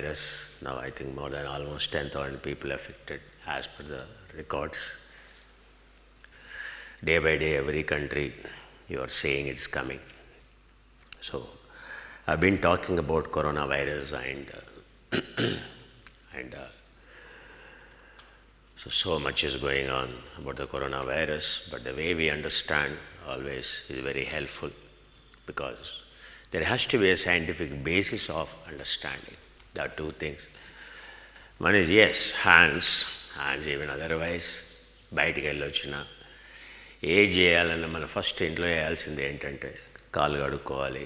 virus. Now I think more than almost 10,000 people affected as per the records. Day by day, every country, you are saying it's coming. So I've been talking about coronavirus and so much is going on about the coronavirus, but the way we understand always is very helpful, because there has to be a scientific basis of understanding. There are two things. One is, yes, hands even otherwise, బయటికి వెళ్ళొచ్చిన ఏ చేయాలన్నా మన first ఇంట్లో వేయాల్సింది ఏంటంటే కాళ్ళు కడుక్కోవాలి.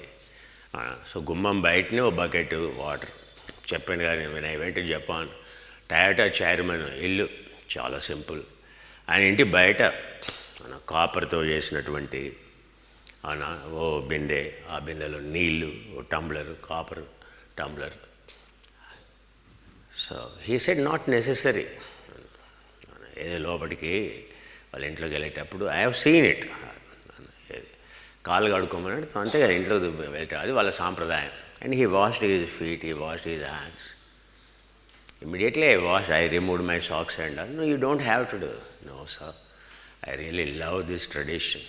So గుమ్మం బయటనే ఓ బకెట్ వాటర్. చెప్పాను కానీ నేను I went to Japan, Toyota chairman ఇల్లు చాలా సింపుల్. ఆయన ఇంటి బయట కాపర్తో చేసినటువంటి ఓ బిందె, ఆ బిందెలో నీళ్ళు, ఓ tumbler, copper tumbler. So he said not necessary. ఏదో లోపలికి వాళ్ళ ఇంట్లోకి వెళ్ళేటప్పుడు ఐ హ్యావ్ సీన్ ఇట్, కాళ్ళు కడుక్కోమని అంతే కదా ఇంట్లోకి వెళ్ళటం, అది వాళ్ళ సాంప్రదాయం. And he washed his feet, he washed his hands. Immediately I removed my socks and all. No, you don't have to do. No, sir. I really love this tradition.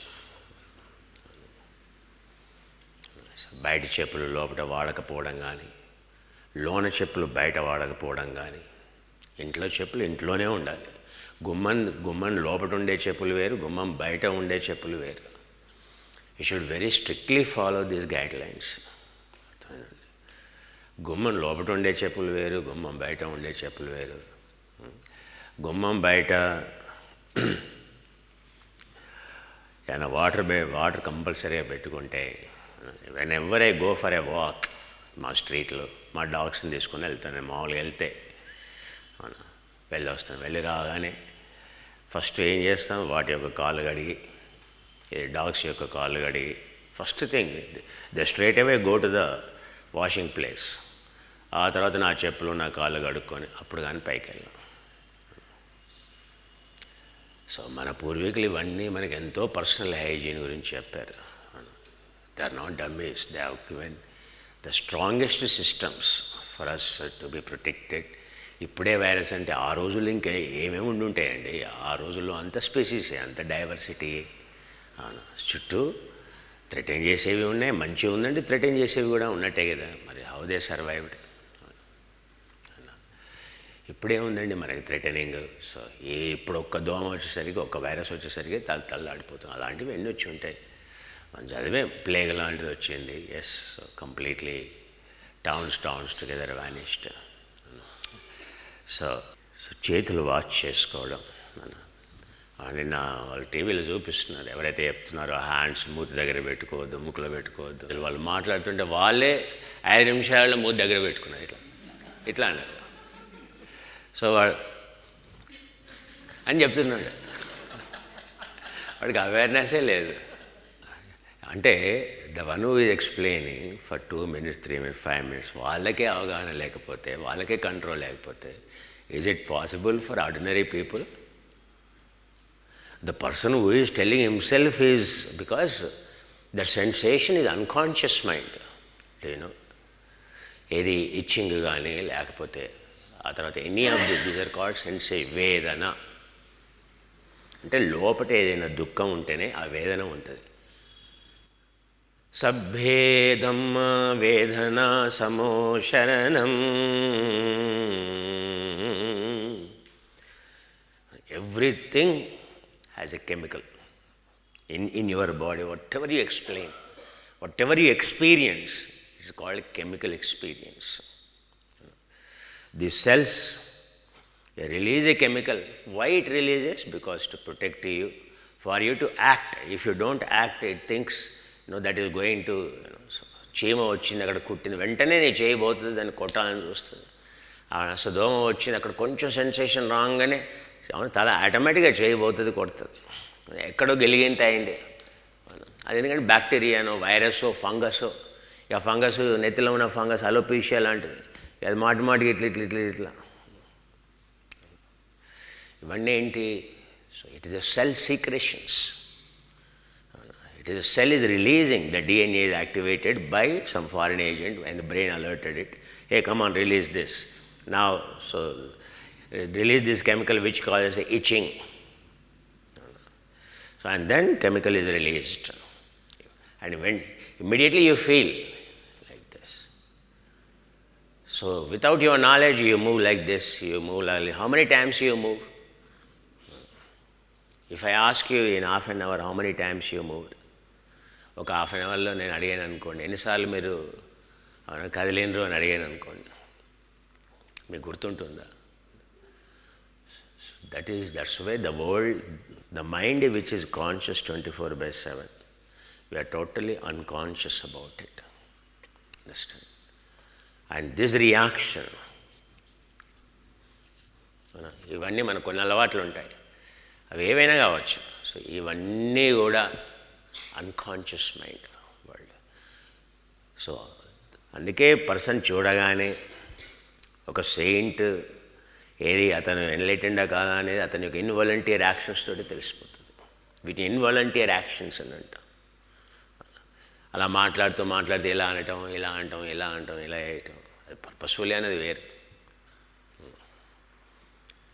బయట చెప్పులు లోపల వాడకపోవడం కానీ, లోన చెప్పులు బయట వాడకపోవడం కానీ, ఇంట్లో చెప్పులు ఇంట్లోనే ఉండాలి. గుమ్మం లోపల ఉండే చెప్పులు వేరు, గుమ్మం బయట ఉండే చెప్పులు వేరు. You should very strictly follow these guide lines. గుమ్మం లోపల ఉండే చెప్పులు వేరు, గుమ్మం బయట ఉండే చెప్పులు వేరు. గుమ్మం బయట ఏమైనా వాటర్ కంపల్సరీగా పెట్టుకుంటే, when ever I go for a walk మా స్ట్రీట్లో, మా డాగ్స్ని తీసుకొని వెళ్తాను. నేను మామూలుగా వెళ్తే వెళ్ళి వస్తాను. వెళ్ళి రాగానే ఫస్ట్ ఏం చేస్తాం, వాటి యొక్క కాళ్ళు కడిగి, డాగ్స్ యొక్క కాళ్ళు కడిగి, first thing the straight away go to the washing place. ఆ తర్వాత నా చెప్పులు, నా కాళ్ళు కడుక్కొని అప్పుడు కానీ పైకి వెళ్ళాం. సో మన పూర్వీకులు ఇవన్నీ మనకి ఎంతో పర్సనల్ హైజీన్ గురించి చెప్పారు. They are not dummies. They have given the strongest systems for us to be protected. ఇప్పుడే వైరస్ అంటే ఆ రోజుల్లో ఇంకా ఏమేమి ఉండుంటాయండి. ఆ రోజుల్లో అంత స్పీసీసే, అంత డైవర్సిటీ. చుట్టూ థ్రెటన్ చేసేవి ఉన్నాయి, మంచిగా ఉందండి, థ్రెటన్ చేసేవి కూడా ఉన్నట్టే కదా. మరి హౌ దే సర్వైవ్డ్. ఇప్పుడేముందండి మనకి థ్రెటనింగ్. సో ఇప్పుడు ఒక్క దోమ వచ్చేసరికి, ఒక్క వైరస్ వచ్చేసరికి తల్లాడిపోతాం. అలాంటివి ఎన్ని వచ్చి ఉంటాయి. మనం చదివే ప్లేగ్ లాంటిది వచ్చింది. Yes, completely towns together vanished. So చేతులు వాష్ చేసుకోవడం. నిన్న వాళ్ళు టీవీలో చూపిస్తున్నారు, ఎవరైతే చెప్తున్నారో హ్యాండ్స్ మూతి దగ్గర పెట్టుకోవద్దు, ముక్కులో పెట్టుకోవద్దు, వాళ్ళు మాట్లాడుతుంటే వాళ్ళే 5 నిమిషాలలో మూతి దగ్గర పెట్టుకున్నారు. ఇట్లా అన్నారు. సో వాడు అని చెప్తున్నాడు, వాడికి అవేర్నెస్సే లేదు. అంటే the one who is explaining for 2 minutes 3 minutes 5 minutes, వాళ్ళకే అవగాహన లేకపోతే, వాళ్ళకే కంట్రోల్ లేకపోతే, is it possible for ordinary people? The person who is telling himself is, because the sensation is unconscious mind. ఏది ఇచ్చింగ్ కానీ, లేకపోతే ఆ తర్వాత any of these are called వేదన. అంటే లోపల ఏదైనా దుఃఖం ఉంటేనే ఆ వేదన ఉంటుంది. సభేదం వేదన సమో శరణం. Everything has a chemical in your body. Whatever you explain, whatever you experience, is called chemical experience. The cells, they release a chemical. Why it releases? Because to protect you, for you to act. If you don't act, it thinks that is going to, చీమ వచ్చింది అక్కడ కుట్టింది, వెంటనే నేను చేయబోతుంది, దాన్ని కొట్టాలని చూస్తుంది. సో దోమ వచ్చింది అక్కడ కొంచెం సెన్సేషన్ రాగానే తల ఆటోమేటిక్గా చేయబోతుంది, కొడుతుంది. ఎక్కడో గెలిగింత అయింది. అది ఎందుకంటే బ్యాక్టీరియానో, వైరస్సో, ఫంగసో. ఇక ఫంగస్, నెత్తిలో ఉన్న ఫంగస్ అలోపీషియా లాంటిది, అది మాటికి ఇట్లా. ఇవన్నీ ఏంటి? So it is the cell secretions. It is the cell is releasing, the DNA is activated by some foreign agent, and the brain alerted it. hey, come on, release this. Now, so release this chemical which causes itching. So, and then chemical is released. And when immediately you feel like this. So, without your knowledge, you move like this, you move like this. How many times you move? If I ask you in half an hour how many times you moved, ఒక half an అవర్లో నేను అడిగాను అనుకోండి, ఎన్నిసార్లు మీరు కదిలినరు అని అడిగాను అనుకోండి, మీకు గుర్తుంటుందా? That's why the world, the mind which is conscious 24/7, we are totally unconscious about it. Understand? And this reaction, ఇవన్నీ మనకు కొన్ని అలవాట్లు ఉంటాయి, అవి ఏవైనా కావచ్చు. సో ఇవన్నీ కూడా అన్కాన్షియస్ మైండ్ వరల్డ్. సో అందుకే పర్సన్ చూడగానే ఒక సెయింట్ ఏది అతను ఎన్లైటెండా కాదా అనేది అతని యొక్క ఇన్వాలంటియర్ యాక్షన్స్ తోటి తెలిసిపోతుంది. వీటిని ఇన్వాలంటియర్ యాక్షన్స్ అని అంటాం. అలా మాట్లాడుతూ ఇలా అనటం, ఇలా అంటాం, ఇలా అంటాం, ఇలా వేయటం, అది పర్పస్ఫుల్లీ అనేది వేరు.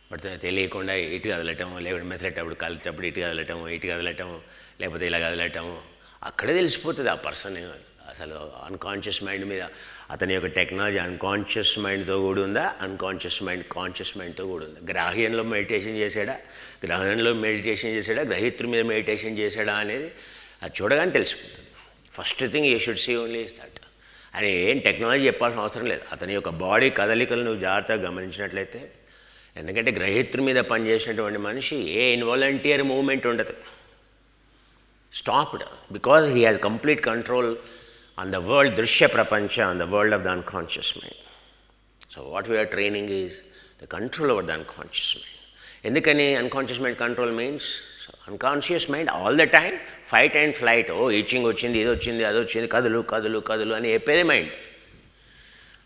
బట్ తెలియకుండా ఇటు కదలటం, లేకపోతే మెసలేటప్పుడు కలిటప్పుడు ఇటు కదలటం, లేకపోతే ఇలా కదలటం, అక్కడే తెలిసిపోతుంది ఆ పర్సన్ అసలు అన్కాన్షియస్ మైండ్ మీద అతని యొక్క టెక్నాలజీ అన్కాన్షియస్ మైండ్తో కూడా ఉందా, అన్కాన్షియస్ మైండ్ కాన్షియస్ మైండ్తో కూడా ఉందా, గ్రాహ్యంలో మెడిటేషన్ చేశాడా, గ్రహీతృ మీద మెడిటేషన్ చేశాడా అనేది అది చూడగానే తెలిసిపోతుంది. First thing you should see only is that. అని ఏం టెక్నాలజీ చెప్పాల్సిన అవసరం లేదు. అతని యొక్క బాడీ కదలికలు నువ్వు జాగ్రత్తగా గమనించినట్లయితే, ఎందుకంటే గ్రహీతృ మీద పనిచేసినటువంటి మనిషి ఏ ఇన్వాలంటియర్ మూవ్మెంట్ ఉండదు, stopped, because he has complete control on the world, దృశ్య ప్రపంచ, on the world of the unconscious mind. So what we are training is the control over the unconscious mind. ఎందుకని unconscious mind control means unconscious mind all the time fight and flight, itching వచ్చింది, ఇది వచ్చింది, అది వచ్చింది, కదులు అని చెప్పేదే mind.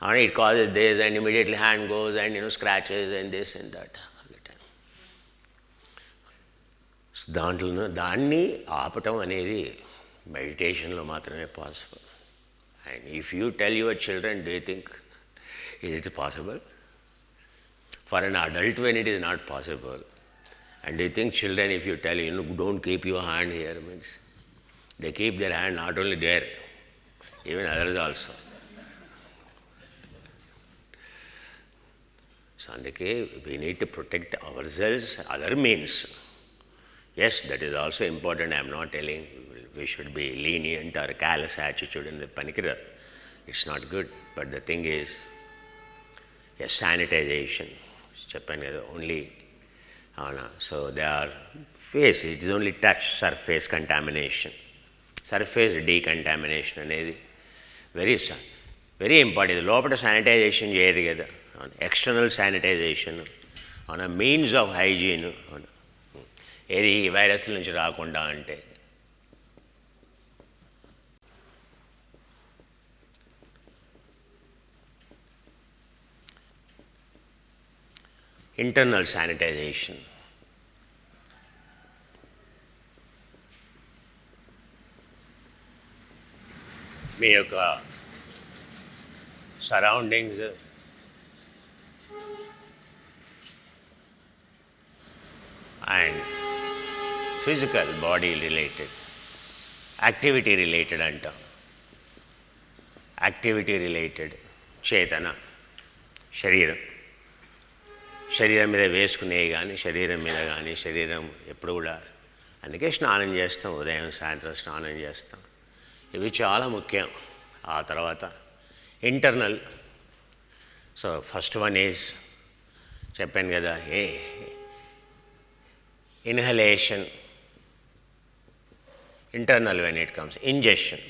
And it causes this, and immediately hand goes and scratches and this and that all the time. So దాన్ని ఆపటం అనేది మెడిటేషన్లో మాత్రమే possible. And if you tell your children, do you think is it possible? For an adult when it is not possible. And do you think children, if you tell don't keep your hand here, means they keep their hand not only there, even others also. So అందుకే we need to protect ourselves. Other means, yes, that is also important. I am not telling we should be lenient or callous attitude in the panikira. It's not good. But the thing is, yes, sanitization. చెప్పాను కదా, only so they are face, it is only touch, surface contamination, surface decontamination అనేది very important. లోపల sanitization చేయదు కదా, external sanitization on a means of hygiene, ఏది వైరస్ల నుంచి రాకుండా. అంటే ఇంటర్నల్ శానిటైజేషన్. మీ యొక్క surroundings, and physical body related, activity related అంటాం. యాక్టివిటీ రిలేటెడ్ చేతన, శరీరం మీద వేసుకునేవి కానీ, శరీరం ఎప్పుడు కూడా, అందుకే స్నానం చేస్తాం, ఉదయం సాయంత్రం స్నానం చేస్తాం. ఇవి చాలా ముఖ్యం. ఆ తర్వాత internal. So first one is చెప్పాను కదా, inhalation. Internal when it comes, ingestion.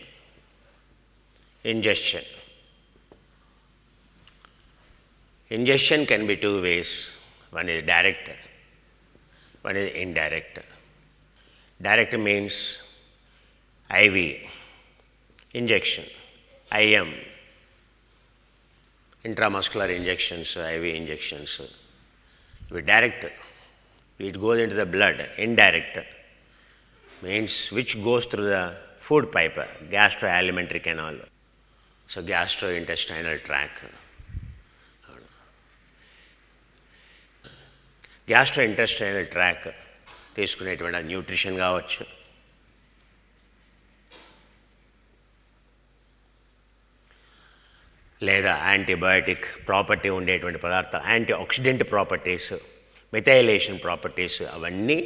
Ingestion can be two ways. One is direct, one is indirect. Direct means IV injection, IM, intramuscular injections, IV injections. With direct, it goes into the blood. Indirect means which goes through the food pipe, gastroalimentary canal, so gastrointestinal tract. Gastro intestinal track తీసుకునేటువంటి nutrition కావచ్చు, లేదా antibiotic property ఉండేటువంటి పదార్థాలు, anti oxidant properties, మెథైలేషన్ properties, అవన్నీ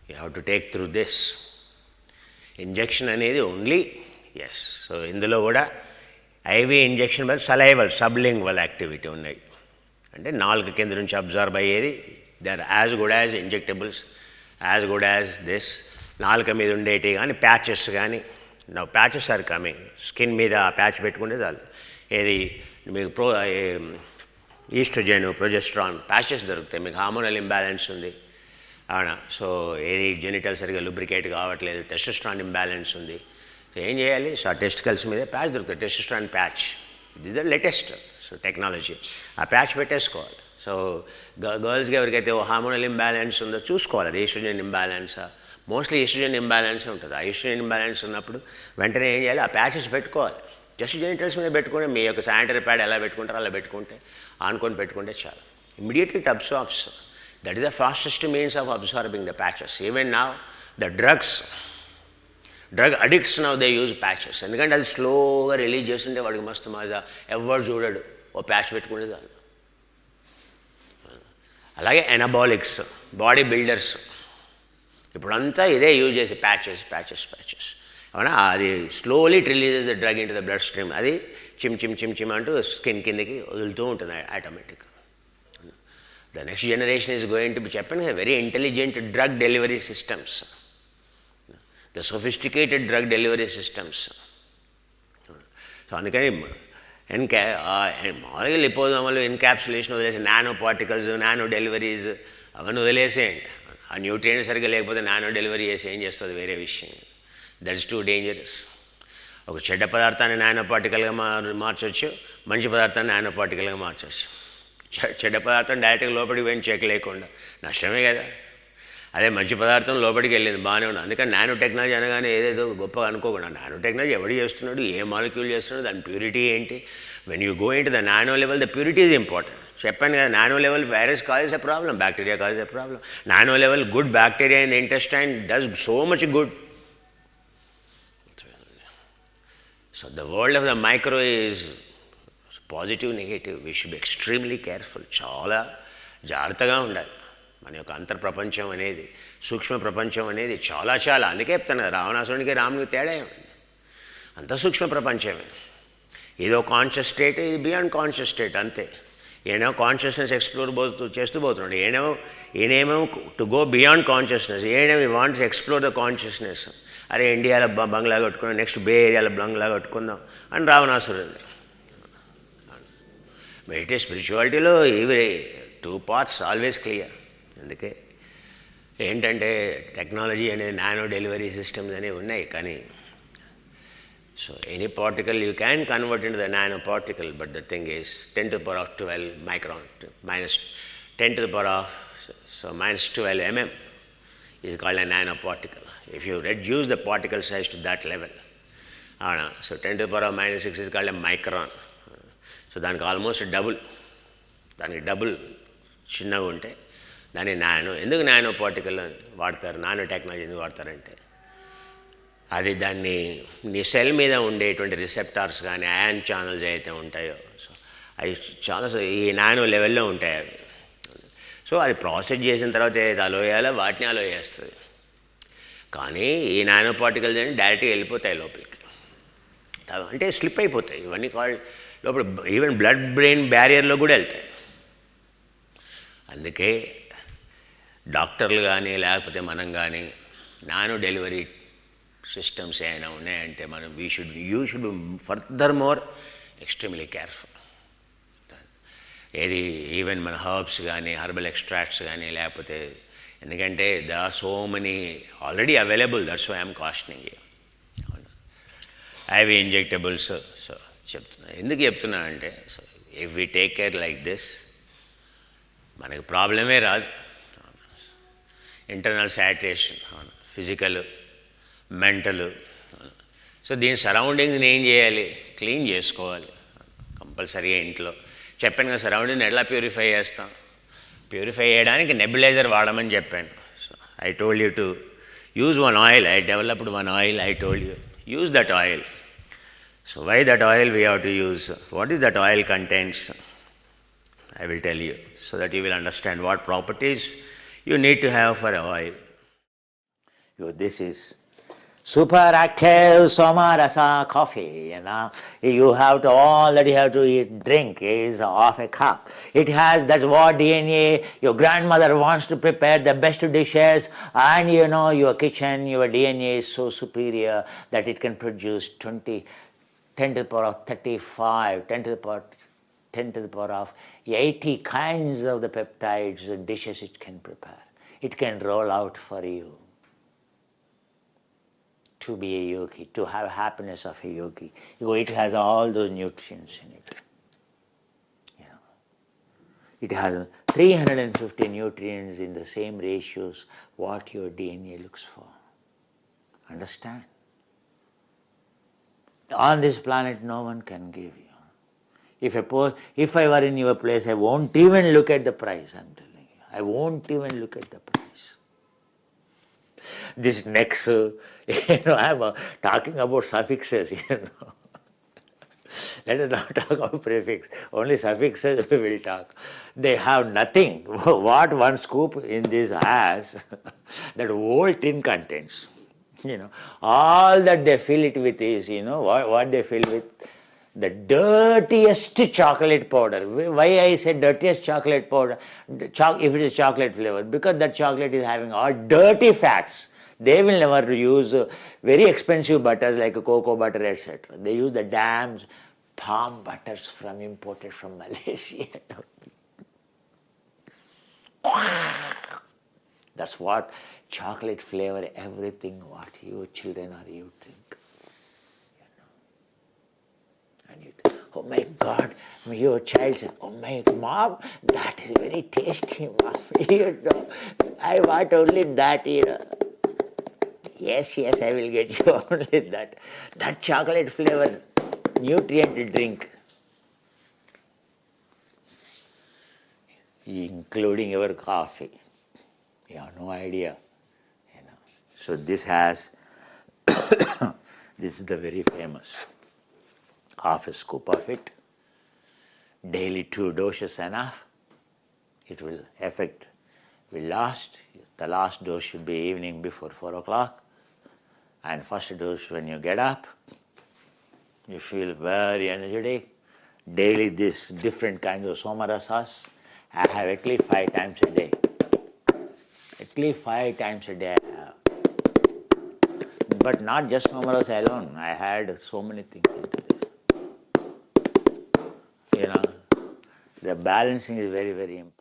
you have to take through this. Injection అనేది only yes. So ఇందులో కూడా ivy injection బదులు సలైవల్ సబ్లింగ్వల్ యాక్టివిటీ ఉన్నాయి. అంటే నాలుగు కింద నుంచి అబ్జర్వ్ అయ్యేది. They are as good as injectables, as good as this. నాలుక మీద ఉండేటివి కానీ ప్యాచెస్ కానీ, నా ప్యాచెస్ ఆర్ కమింగ్. స్కిన్ మీద ఆ ప్యాచ్ పెట్టుకుంటే చాలు. ఏది మీకు ఈస్ట్రోజెన్, ప్రొజెస్ట్రాన్ ప్యాచెస్ దొరుకుతాయి. మీకు హార్మోనల్ ఇంబ్యాలెన్స్ ఉంది అవునా, సో ఏది జెనిటల్ సరిగా లూబ్రికేట్ కావట్లేదు, టెస్టోస్టెరాన్ ఇంబ్యాలెన్స్ ఉంది. సో ఏం చేయాలి? సో ఆ టెస్టికల్స్ మీద ప్యాచ్ దొరుకుతుంది, testosterone patch. This the latest so technology. ఆ ప్యాచ్ పెట్టేసుకోవాలి. సో గర్ల్స్కి ఎవరికైతే హార్మోనల్ ఇంబ్యాలెన్స్ ఉందో చూసుకోవాలి, అది ఈస్ట్రోజెన్ ఇంబ్యాలెన్సా. మోస్ట్లీ ఈస్ట్రోజెన్ ఇంబ్యాలెన్స్ ఉంటుంది. ఆ ఈస్ట్రోజెన్ ఇంబ్యాలెన్స్ ఉన్నప్పుడు వెంటనే ఏం చేయాలి? ఆ ప్యాచెస్ పెట్టుకోవాలి. జస్ట్ జెనిటల్స్ మీద పెట్టుకుంటే, మీ యొక్క శానిటరీ ప్యాడ్ ఎలా పెట్టుకుంటారో అలా పెట్టుకుంటే, ఆనుకొని పెట్టుకుంటే చాలు. Immediately it absorbs. That is the fastest means of absorbing the patches. Even now the drug addicts now they use patches. ఎందుకంటే అది స్లోగా రిలీజ్ చేస్తుంటే వాడికి మస్తు మజా, ఎవరు చూడడు, ఓ ప్యాచ్ పెట్టుకుంటే చాలు. అలాగే ఎనబాలిక్స్, బాడీ బిల్డర్స్, ఇప్పుడంతా ఇదే యూజ్ చేసి ప్యాచెస్ ప్యాచెస్ ప్యాచెస్ అవునా. అది slowly it releases the drug in to the blood stream. అది చిమ్ చిమ్ చిమ్ చిమ్ అంటూ స్కిన్ కిందకి వదులుతూ ఉంటుంది ఆటోమేటిక్గా. The next generation is going to be, చెప్పండి, very intelligent drug delivery systems, the sophisticated drug delivery systems. So అందుకని మామూలుగా లిపోజోమలు, ఎన్క్యాప్సులేషన్ వదిలేసి నానో పార్టికల్స్, నానో డెలివరీస్ అవన్నీ వదిలేసేయండి. ఆ న్యూట్రియంట్ సరిగ్గా లేకపోతే నానో డెలివరీ చేసి ఏం చేస్తుంది వేరే విషయం. That is too dangerous. ఒక చెడ్డ పదార్థాన్ని నానో పార్టికల్గా మార్చవచ్చు, మంచి పదార్థాన్ని నానో పార్టికల్గా మార్చవచ్చు. చెడ్డ పదార్థం డైరెక్ట్గా లోపలికి పోయిన చెక్ లేకుండా నష్టమే కదా. అదే మంచి పదార్థం లోపలికి వెళ్ళింది, బాగానే ఉంది. అందుకని నానో టెక్నాలజీ అనగానే ఏదేదో గొప్పగా అనుకోకుండా, నానో టెక్నాలజీ ఎవడు చేస్తున్నాడు, ఏ మాలిక్యూల్ చేస్తున్నాడు, దాని ప్యూరిటీ ఏంటి. When you go in to the nano level, the purity is important. చెప్పాను కదా, nano level virus causes a problem, bacteria causes a problem. Nano level good bacteria in the intestine does so much good. So the world of the micro is positive, negative. We should be extremely careful. చాలా జాగ్రత్తగా ఉండాలి. మన యొక్క అంతర్ప్రపంచం అనేది, సూక్ష్మ ప్రపంచం అనేది చాలా చాలా, అందుకే చెప్తాను కదా, రావణాసురునికి రామునికి తేడా ఉంది. అంత సూక్ష్మ ప్రపంచమే. ఏదో కాన్షియస్ స్టేట్, ఇది బియాండ్ కాన్షియస్ స్టేట్ అంతే. ఈయనేమో కాన్షియస్నెస్ ఎక్స్ప్లోర్ చేస్తూ పోతున్నాడు. ఈయనేమో టు గో బియాండ్ కాన్షియస్నెస్. ఈయనేమో ఈ వాంట్స్ ఎక్స్ప్లోర్ ద కాన్షియస్నెస్. అరే ఇండియాలో బంగ్లా కట్టుకుందాం, నెక్స్ట్ బే ఏరియాలో బంగ్లా కట్టుకుందాం అని రావణాసురుడు. మెడిటే స్పిరిచువాలిటీలో ఇవి టూ పార్ట్స్ ఆల్వేస్ క్లియర్. అందుకే ఏంటంటే టెక్నాలజీ అనేది నానో డెలివరీ సిస్టమ్స్ అనేవి ఉన్నాయి, కానీ so any particle you can convert in the nano particle, but the thing is 10⁻12 micron minus 10⁻, so minus 12 mm is called a nanoparticle. If you reduce the particle size to that level, so 10⁻⁻6 is called a micron. So దానికి almost double, దానికి double చిన్నగా ఉంటే దాన్ని nano. ఎందుకు nano particle వాడతారు, nano technology ఎందుకు వాడతారంటే, అది దాన్ని నీ సెల్ మీద ఉండేటువంటి రిసెప్టార్స్ కానీ అయాన్ ఛానల్స్ అయితే ఉంటాయో, సో అవి చాలా ఈ నానో లెవెల్లో ఉంటాయి అవి. సో అది ప్రాసెస్ చేసిన తర్వాత ఏదైతే అలో చేయాలో వాటిని అలో చేస్తుంది. కానీ ఈ నానో పార్టికల్స్ అని డైరెక్ట్గా వెళ్ళిపోతాయి లోపలికి, అంటే స్లిప్ అయిపోతాయి. ఇవన్నీ లోపల ఈవెన్ బ్లడ్ బ్రెయిన్ బ్యారియర్లో కూడా వెళ్తాయి. అందుకే డాక్టర్లు కానీ లేకపోతే మనం కానీ నానో డెలివరీ సిస్టమ్స్ ఏమైనా ఉన్నాయంటే మనం you should further more extremely careful. ఏది ఈవెన్ మన హర్బ్స్ కానీ హర్బల్ ఎక్స్ట్రాక్ట్స్ కానీ లేకపోతే, ఎందుకంటే they are so many already available, that's why I'm casting you. IV injectables. So చెప్తున్నా, ఎందుకు చెప్తున్నా అంటే, so if we take care like this మనకి ప్రాబ్లమే రాదు. Internal sanitation, physical, mental. So దీని సరౌండింగ్స్ని ఏం చేయాలి, క్లీన్ చేసుకోవాలి కంపల్సరీగా ఇంట్లో. చెప్పాను కదా, సరౌండింగ్ని ఎలా ప్యూరిఫై చేస్తాం, ప్యూరిఫై చేయడానికి నెబులైజర్ వాడమని చెప్పాను. So I told you to use one oil. I developed one oil. I told you use that oil. So why that oil we have to use? What is that oil contains? I will tell you so that you will understand what properties you need to have for a oil. This is super active Somarasa coffee, You have to, all that you have to eat, drink is half a cup. It has, that's what DNA, your grandmother wants to prepare the best dishes, and your kitchen, your DNA is so superior that it can produce 10 to the power of 35, 10 to the power of 80 kinds of the peptides, the dishes it can prepare. It can roll out for you. To be a yogi, to have happiness of a yogi. It has all those nutrients in it. It has 350 nutrients in the same ratios what your DNA looks for. Understand? On this planet, no one can give you. If I were in your place, I won't even look at the price, I'm telling you. I won't even look at the price. This next, I'm talking about suffixes, Let us not talk about prefix. Only suffixes we will talk. They have nothing. What one scoop in this has, that whole tin contains. All that they fill it with is, what they fill with? The dirtiest chocolate powder. Why I say dirtiest chocolate powder? If it is chocolate flavor, because that chocolate is having all dirty fats. They will never use very expensive butters like cocoa butter, etc. They use the damn palm butters imported from Malaysia. That's what chocolate flavor, everything what you children or you drink. And you think, oh my God, your child says, oh my mom, that is very tasty, mom. I want only that, Yes, I will get you only that. That chocolate flavor, nutrient drink. Including your coffee. You have no idea. So this has, this is the very famous. Half a scoop of it. Daily 2 doses enough. It will last. The last dose should be evening before 4 o'clock. And first dose when you get up, you feel very energetic. Daily this different kinds of somarasas I have at least 5 times a day. At least 5 times a day I have. But not just somarasa alone. I had so many things into this. The balancing is very, very important.